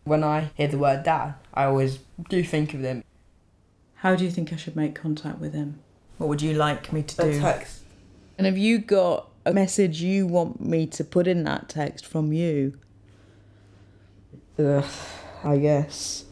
When I hear the word dad, I always do think of them. How do you think I should make contact with him? What would you like me to do? A text. And have you got a message you want me to put in that text from you? I guess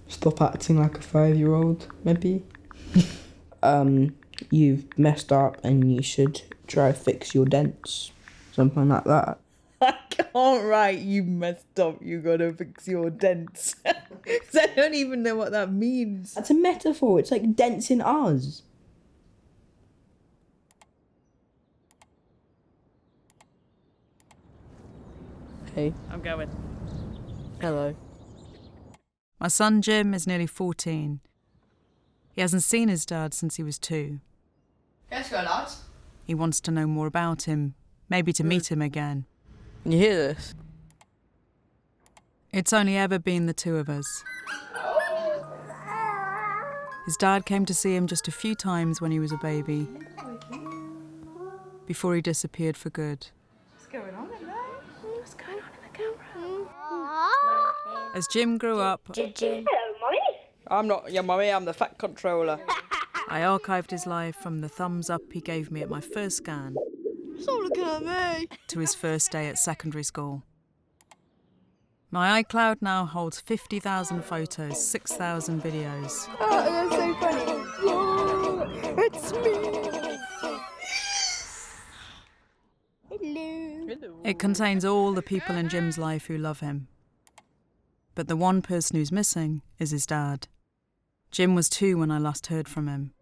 stop acting like a 5-year-old, maybe. You've messed up and you should try to fix your dents. Something like that. I can't write you messed up, you gotta fix your dents. 'Cause I don't even know what that means. That's a metaphor. It's like dents in ours. Hey. I'm going. Hello. My son Jim is nearly 14. He hasn't seen his dad since he was 2. Let's go, lads. He wants to know more about him, maybe to meet him again. You hear this? It's only ever been the 2 of us. His dad came to see him just a few times when he was a baby, before he disappeared for good. What's going on in there? What's going on in the camera? As Jim grew up, Hello, Mummy. I'm not your mummy, I'm the fat controller. I archived his life from the thumbs up he gave me at my first scan Stop looking at me. to his first day at secondary school. My iCloud now holds 50,000 photos, 6,000 videos. Oh, that's so funny. Oh, it's me. Hello. It contains all the people in Jim's life who love him. But the one person who's missing is his dad. Jim was 2 when I last heard from him.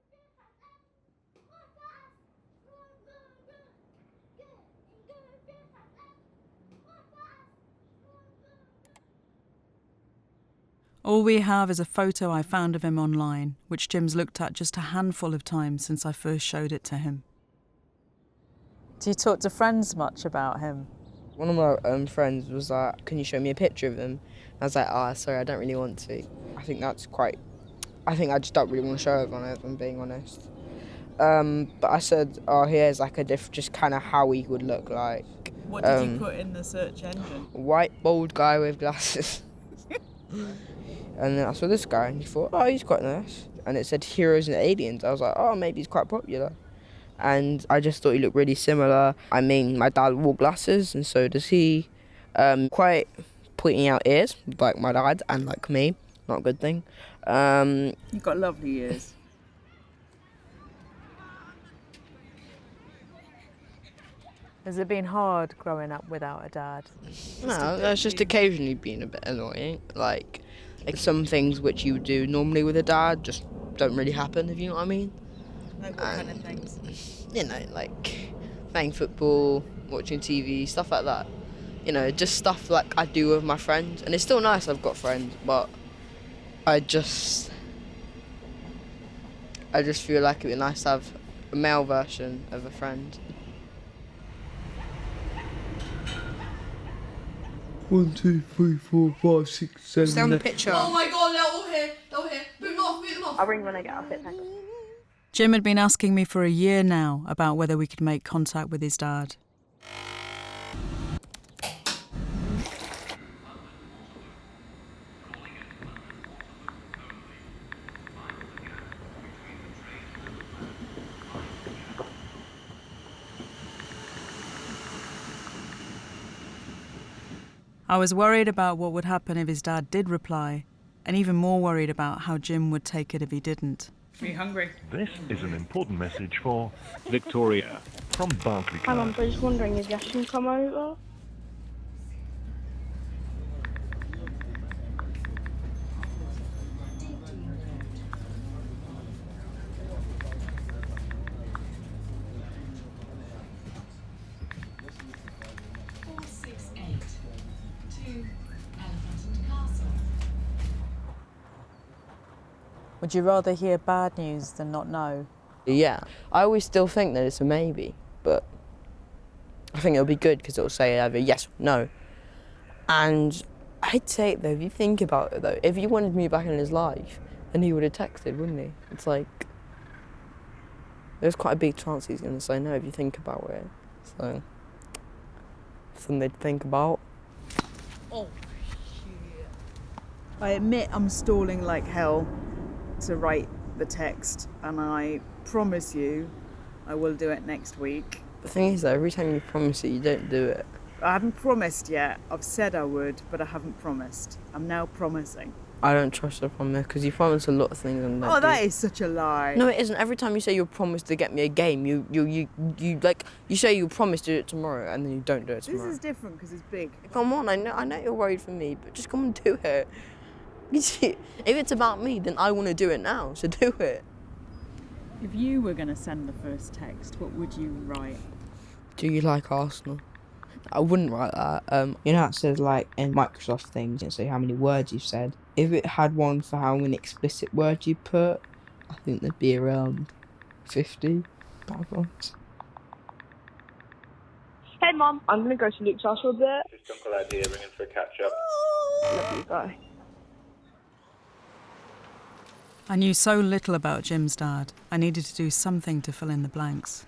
All we have is a photo I found of him online, which Jim's looked at just a handful of times since I first showed it to him. Do you talk to friends much about him? One of my friends was like, can you show me a picture of him? I was like, sorry, I don't really want to. I think I just don't really want to show everyone, if I'm being honest. But I said, here's like just kind of how he would look like. What did you put in the search engine? White, bald guy with glasses. And then I saw this guy and he thought, he's quite nice. And it said heroes and aliens. I was like, maybe he's quite popular. And I just thought he looked really similar. I mean, my dad wore glasses and so does he. Quite pointing out ears, like my dad and like me. Not a good thing. You've got lovely ears. Has it been hard growing up without a dad? No, that's just occasionally been a bit annoying. Like some things which you would do normally with a dad just don't really happen, if you know what I mean. Like what kind of things? You know, like playing football, watching TV, stuff like that. You know, just stuff like I do with my friends. And it's still nice I've got friends, but I just feel like it'd be nice to have a male version of a friend. 1, 2, 3, 4, 5, 6, 7. Stay on the picture. Oh my God, they're all here. They're all here. Boot them off, boot them off. I'll ring when I get off it. Thanks. Jim had been asking me for a year now about whether we could make contact with his dad. I was worried about what would happen if his dad did reply, and even more worried about how Jim would take it if he didn't. Are you hungry? This is an important message for Victoria from Barclaycard. Hi, Mum. I was just wondering if Yash can come over. Would you rather hear bad news than not know? Yeah, I always still think that it's a maybe, but I think it'll be good because it'll say either yes or no. And I'd say, though, if you think about it, though, if he wanted me back in his life, then he would have texted, wouldn't he? It's like, there's quite a big chance he's going to say no if you think about it. So, something they'd think about. Oh, shit. I admit I'm stalling like hell to write the text, and I promise you I will do it next week. The thing is, though, every time you promise it, you don't do it. I haven't promised yet. I've said I would, but I haven't promised. I'm now promising. I don't trust your promise because you promise a lot of things and don't Oh, do that it. is such a lie. No, it isn't. Every time you say you'll promise to get me a game, you say you'll promise to do it tomorrow and then you don't do it This tomorrow. is different because it's big. Come on, I know you're worried for me, but just come and do it. You see, if it's about me, then I want to do it now, so do it. If you were going to send the first text, what would you write? Do you like Arsenal? I wouldn't write that. You know how it says like in Microsoft things, you say how many words you've said. If it had one for how many explicit words you put, I think there'd be around 50 bad ones. Hey, Mum. I'm going to go to Luke's house for a bit. Just Uncle Ed here, ringing for a catch-up. Love you, bye. I knew so little about Jim's dad. I needed to do something to fill in the blanks.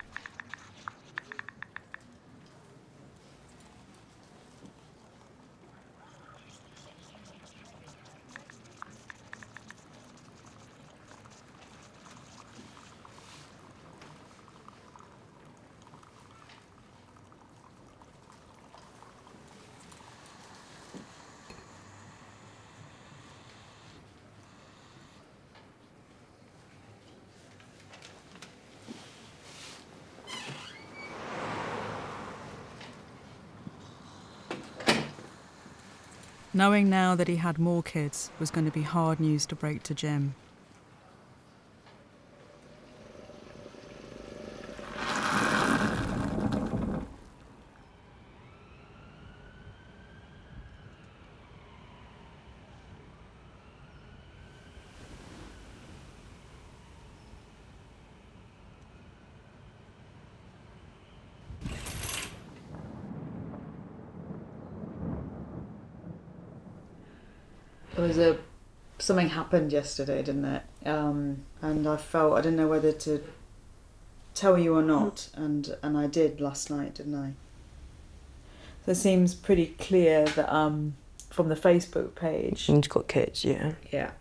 Knowing now that he had more kids was going to be hard news to break to Jim. Something happened yesterday, didn't it? And I felt I didn't know whether to tell you or not, and I did last night, didn't I? So it seems pretty clear that from the Facebook page. He's got kids, yeah. Yeah.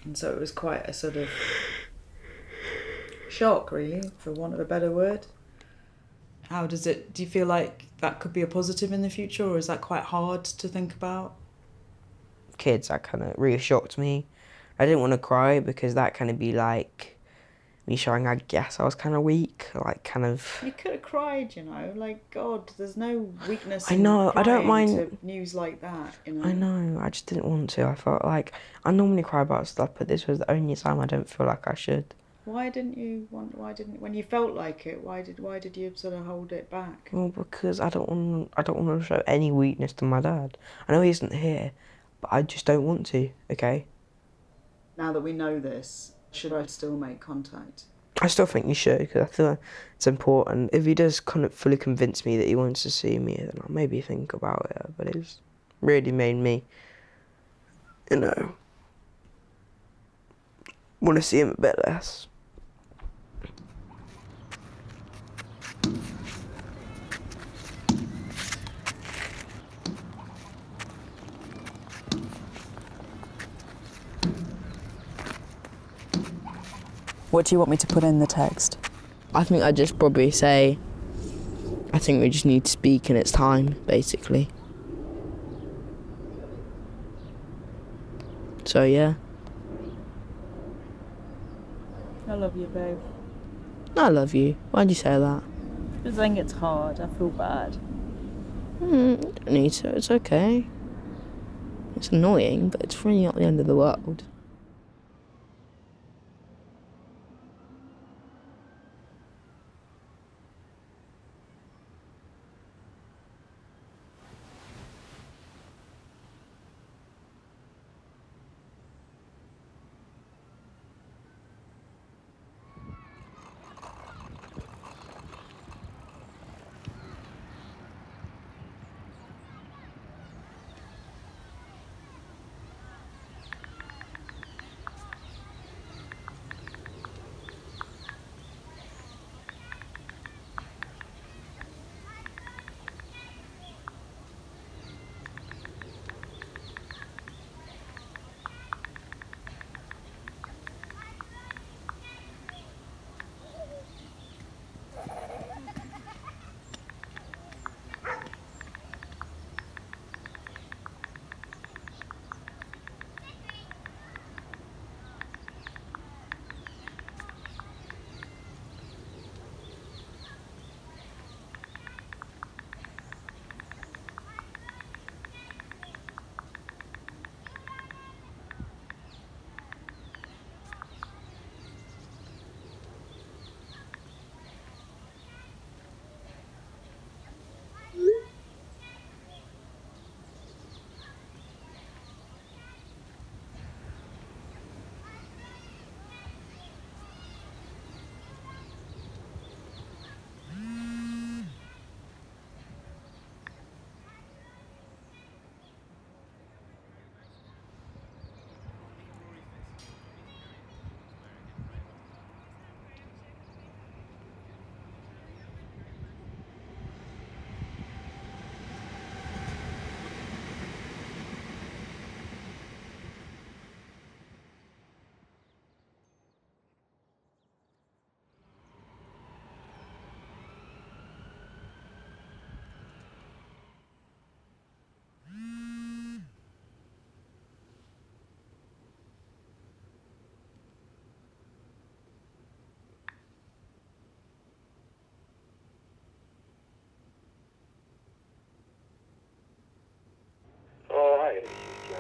And so it was quite a sort of shock, really, for want of a better word. Do you feel like that could be a positive in the future, or is that quite hard to think about? Kids, that kind of really shocked me. I didn't want to cry because that kind of be like me showing, I guess, I was kind of weak, like kind of... You could have cried, you know, like, God, there's no weakness I know, I don't mind... to news like that, you know. I know, I just didn't want to. I felt like, I normally cry about stuff, but this was the only time I don't feel like I should. When you felt like it, why did you sort of hold it back? Well, because I don't want to show any weakness to my dad. I know he isn't here, but I just don't want to, okay? Now that we know this, should I still make contact? I still think you should, because I feel it's important. If he does kind of fully convince me that he wants to see me, then I'll maybe think about it. But it's really made me, want to see him a bit less. What do you want me to put in the text? I think I'd just probably say, I think we just need to speak and it's time, basically. So, yeah. I love you, babe. I love you. Why'd you say that? I think it's hard. I feel bad. You don't need to. It's okay. It's annoying, but it's really not the end of the world.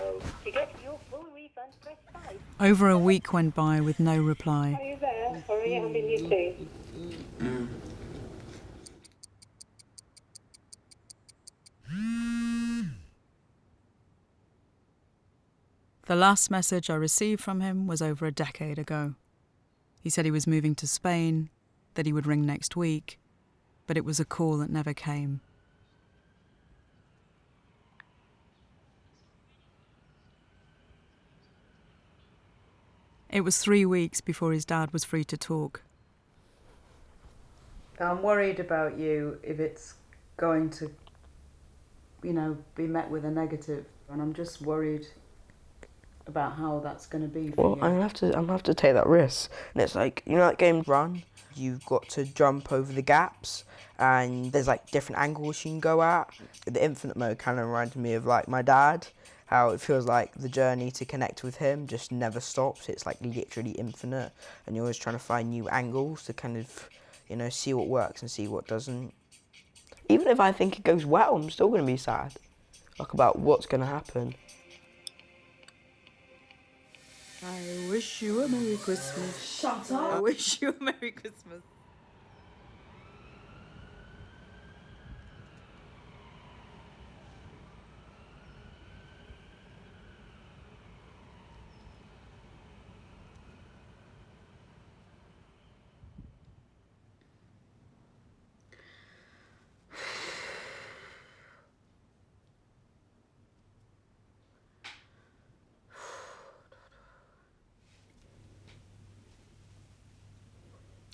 0. To get your full refund, press 5. Over a week went by with no Are reply. you there? Sorry, I'm in you too. The last message I received from him was over a decade ago. He said he was moving to Spain, that he would ring next week, but it was a call that never came. It was 3 weeks before his dad was free to talk. I'm worried about you if it's going to, be met with a negative, and I'm just worried about how that's going to be for Well, you. I'm gonna have to take that risk. And it's like, that game Run? You've got to jump over the gaps, and there's like different angles you can go at. The infinite mode kind of reminded me of like my dad, how it feels like the journey to connect with him just never stops. It's like literally infinite, and you're always trying to find new angles to kind of, see what works and see what doesn't. Even if I think it goes well, I'm still gonna be sad, like about what's gonna happen. I wish you a Merry Christmas. Shut up! I wish you a Merry Christmas.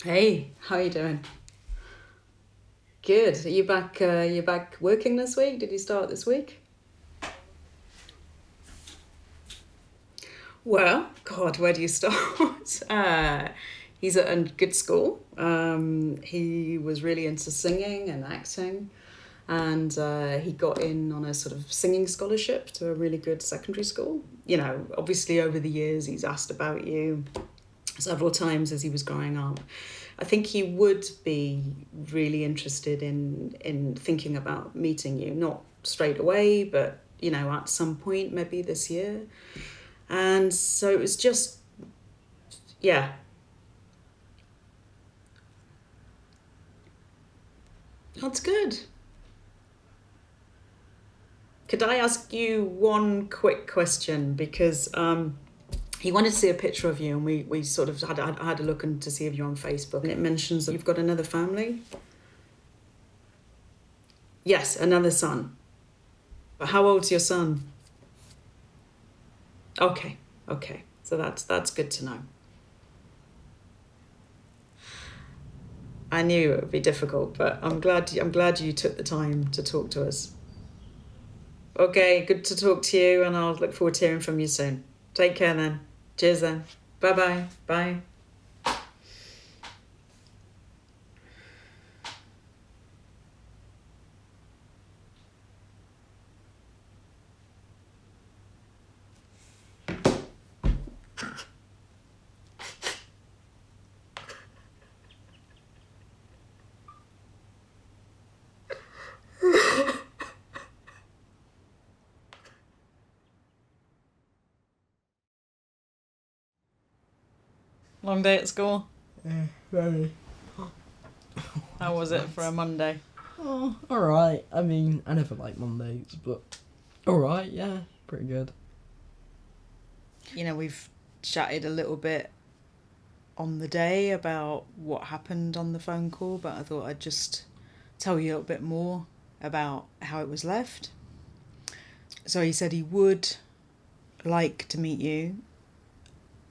Hey, how are you doing? Good. Are you back? You back working this week? Did you start this week? Well, God, where do you start? He's at a good school. He was really into singing and acting, and he got in on a sort of singing scholarship to a really good secondary school. Obviously over the years he's asked about you several times as he was growing up. I think he would be really interested in thinking about meeting you, not straight away, but at some point, maybe this year. And so it was just, yeah. That's good. Could I ask you one quick question? Because he wanted to see a picture of you, and we sort of had a look to see if you're on Facebook, and it mentions that you've got another family. Yes, another son. But how old's your son? Okay. So that's good to know. I knew it would be difficult, but I'm glad you took the time to talk to us. Okay, good to talk to you, and I'll look forward to hearing from you soon. Take care then. Cheers then. Bye-bye. Bye. Long day at school? Very. How was it for a Monday? Oh, alright. I mean, I never like Mondays, but alright, yeah, pretty good. We've chatted a little bit on the day about what happened on the phone call, but I thought I'd just tell you a little bit more about how it was left. So he said he would like to meet you,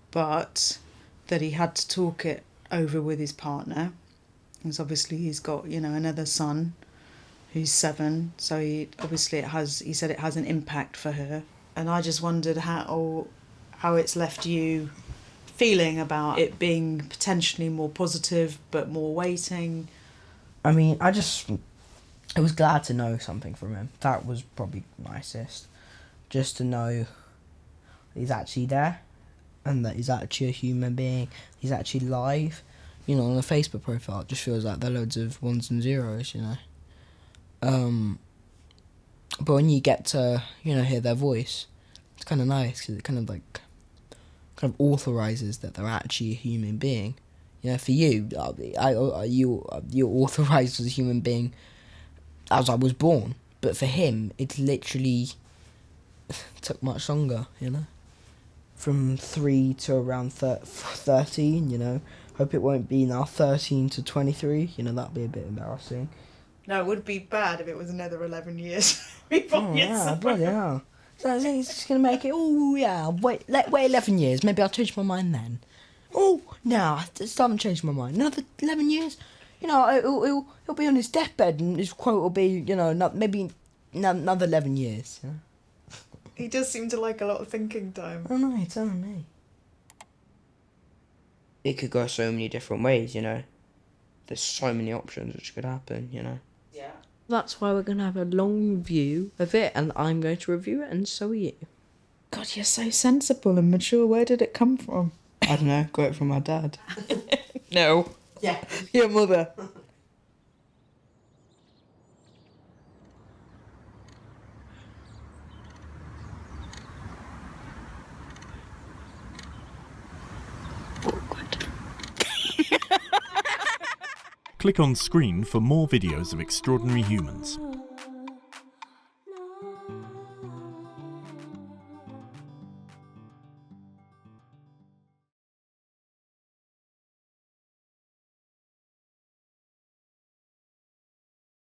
but that he had to talk it over with his partner, because obviously he's got another son who's 7, so he said it has an impact for her. And I just wondered how it's left you feeling about it being potentially more positive but more waiting. I mean, I was glad to know something from him. That was probably nicest, just to know he's actually there, and that he's actually a human being, he's actually live. On a Facebook profile, it just feels like there are loads of ones and zeros, But when you get to, hear their voice, it's kind of nice because it kind of authorises that they're actually a human being. You know, for you, you're authorised as a human being as I was born. But for him, it literally took much longer, you know? From 3 to around 13, you know? Hope it won't be now 13 to 23, you know, that'd be a bit embarrassing. No, it would be bad if it was another 11 years before you Yeah, bloody hell. So it's just going to make it, wait 11 years, maybe I'll change my mind then. Oh, no, I still haven't changed my mind. Another 11 years? You know, he'll be on his deathbed and his quote will be, you know, maybe another 11 years. You know? He does seem to like a lot of thinking time. Oh no, you're telling me. It could go so many different ways, you know. There's so many options which could happen, you know. Yeah. That's why we're going to have a long review of it, and I'm going to review it, and so are you. God, you're so sensible and mature. Where did it come from? I don't know, got it from my dad. No. Yeah. Your mother. Click on screen for more videos of extraordinary humans.